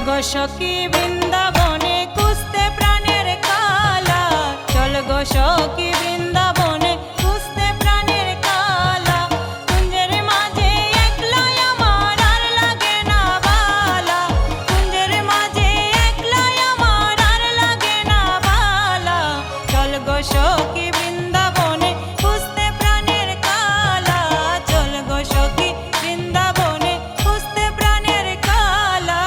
গো সখী বৃন্দাবনে খুঁজতে প্রাণের কালা, চল গো সখী বৃন্দাবনে খুঁজতে প্রাণের কালা। কুঞ্জের মাঝে একলা আমার আর লাগে না বালা, কুঞ্জের মাঝে একলা আমার আর লাগে না বালা। চল গো সখী বৃন্দাবনে খুঁজতে প্রাণের কালা, চল গো সখী বৃন্দাবনে খুঁজতে প্রাণের কালা।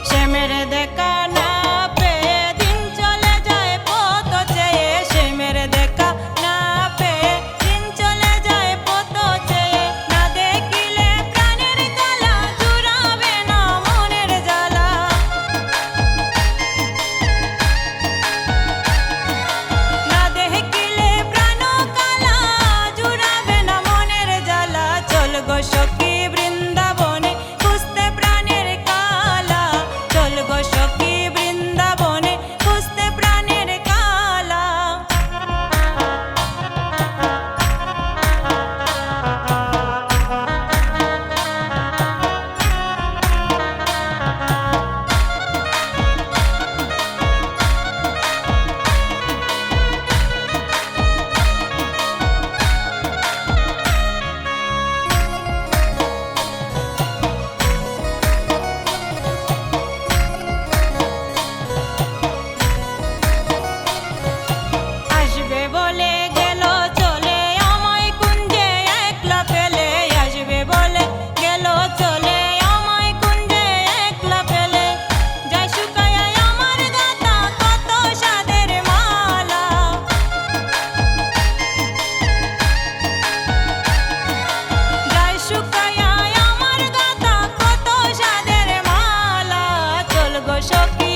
শ্যামের দেখা না পেয়ে দিন চলে যায় পথ চেয়ে, শ্যামের দেখা না পেয়ে দিন চলে যায় পথ চেয়ে। না দেখিলে প্রাণের জ্বালা জুড়াবে না মনের জ্বালা, না দেখিলে প্রাণ কালা জুড়াবে না মনের জ্বালা। চল গো সখী বৃন্দাবনে খুঁজতে প্রাণের কালা, চল গো সখী বৃন্দাবনে খুঁজতে প্রাণের কালা। আসবে বলে গেল চলে আমায় কুঞ্জে একলা ফেলে, আসবে বলে গেল চলে আমায় কুঞ্জে একলা ফেলে। যায় শুকায়া আমার গাথা কত সাদের মালা, যায় শুকায়া আমার গাথা কত সাদের মালা। চল গো সখী